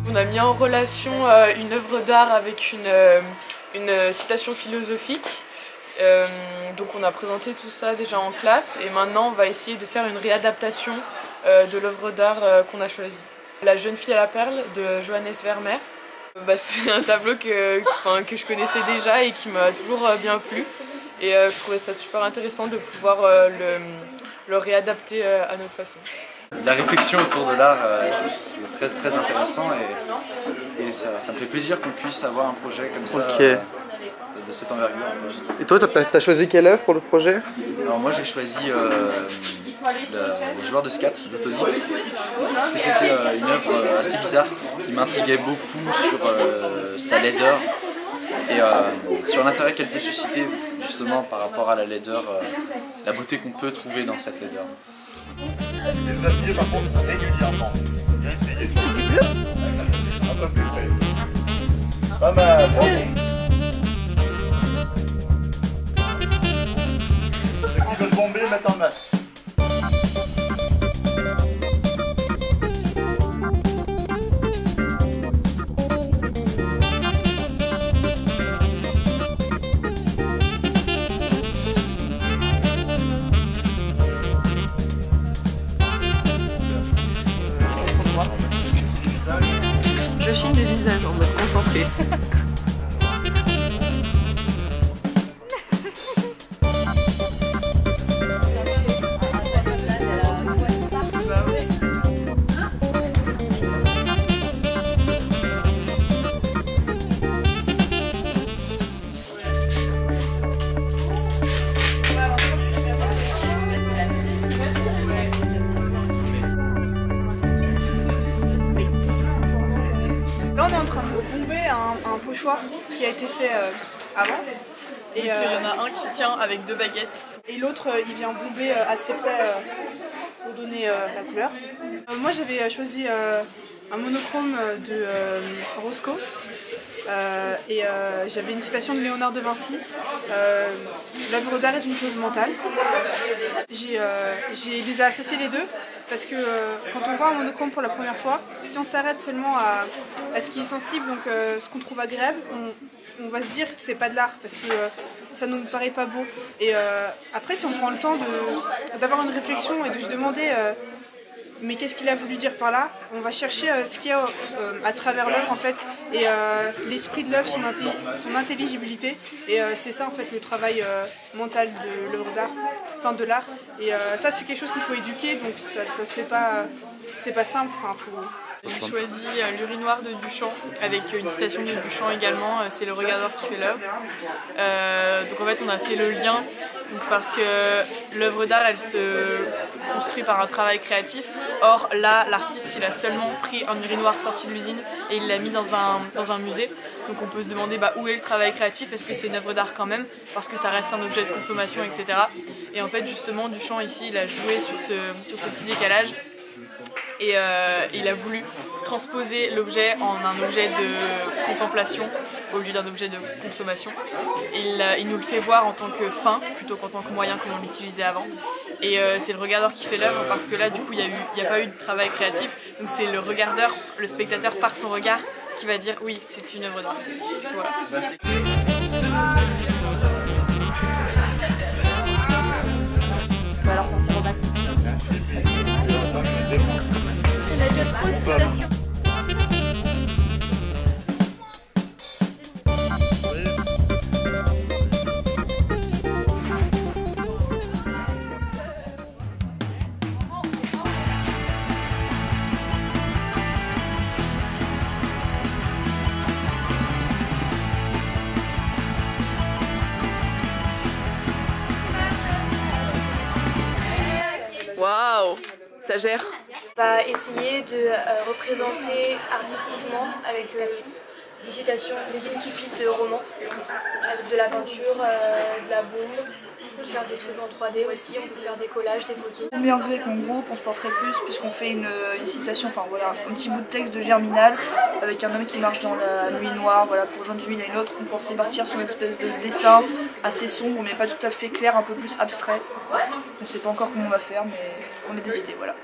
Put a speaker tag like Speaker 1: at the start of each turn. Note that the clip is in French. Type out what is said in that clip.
Speaker 1: On a mis en relation une œuvre d'art avec une citation philosophique. Donc on a présenté tout ça déjà en classe et maintenant on va essayer de faire une réadaptation de l'œuvre d'art qu'on a choisie. La jeune fille à la perle de Johannes Vermeer. C'est un tableau que je connaissais déjà et qui m'a toujours bien plu. Et je trouvais ça super intéressant de pouvoir le réadapter à notre façon.
Speaker 2: La réflexion autour de l'art, je trouve très intéressant et ça me fait plaisir qu'on puisse avoir un projet comme ça de cette envergure.
Speaker 3: Et toi, t'as choisi quelle œuvre pour le projet?
Speaker 2: Alors moi j'ai choisi les joueurs de scat d'Autonix parce que c'était une œuvre assez bizarre qui m'intriguait beaucoup sur sa laideur et sur l'intérêt qu'elle peut susciter justement par rapport à la laideur, la beauté qu'on peut trouver dans cette laideur.
Speaker 4: Les habiller par contre régulièrement. Bien essayé. Un peu plus près. Pas mal. Ceux qui veulent bomber mettent un masque.
Speaker 1: Je filme des visages en mode concentré.
Speaker 5: Là on est en train de bomber un pochoir qui a été fait avant. Et
Speaker 1: il y en a un qui tient avec 2 baguettes.
Speaker 5: Et l'autre il vient bomber assez près pour donner la couleur. Moi j'avais choisi un monochrome de Roscoe. Et j'avais une citation de Léonard de Vinci, l'œuvre d'art est une chose mentale. J'ai les ai associés les deux parce que quand on voit un monochrome pour la première fois, si on s'arrête seulement à ce qui est sensible, donc ce qu'on trouve agréable, on va se dire que c'est pas de l'art parce que ça nous paraît pas beau. Et après si on prend le temps d'avoir une réflexion et de se demander mais qu'est-ce qu'il a voulu dire par là? On va chercher ce qu'il y a à travers l'œuvre en fait, et l'esprit de l'œuvre, son intelligibilité, et c'est ça en fait le travail mental de l'œuvre d'art, enfin de l'art. Et ça c'est quelque chose qu'il faut éduquer, donc ça se fait pas, c'est pas simple.
Speaker 1: J'ai choisi l'urinoir de Duchamp avec une citation de Duchamp également, c'est le regardeur qui fait l'œuvre. Donc en fait on a fait le lien parce que l'œuvre d'art elle se construit par un travail créatif. Or là l'artiste il a seulement pris un urinoir sorti de l'usine et il l'a mis dans un musée. Donc on peut se demander où est le travail créatif, est-ce que c'est une œuvre d'art quand même, parce que ça reste un objet de consommation, etc. Et en fait justement Duchamp ici il a joué sur ce petit décalage. Et il a voulu transposer l'objet en un objet de contemplation au lieu d'un objet de consommation. Et il nous le fait voir en tant que fin plutôt qu'en tant que moyen comme on l'utilisait avant. Et c'est le regardeur qui fait l'œuvre parce que là du coup il n'y a pas eu de travail créatif. Donc c'est le regardeur, le spectateur par son regard qui va dire oui c'est une œuvre d'art. Voilà. Waouh, ça gère.
Speaker 6: On va essayer de représenter artistiquement avec des citations, des incipits de romans, avec de la peinture, de la bombe. On peut faire des trucs en 3D aussi, on peut faire des collages, des photos.
Speaker 7: Bien vu avec mon groupe, on se porterait plus puisqu'on fait une citation, enfin voilà, un petit bout de texte de Germinal avec un homme qui marche dans la nuit noire, voilà, pour rejoindre une nuit et une autre. On pensait partir sur une espèce de dessin assez sombre mais pas tout à fait clair, un peu plus abstrait. On ne sait pas encore comment on va faire mais on a des idées, voilà.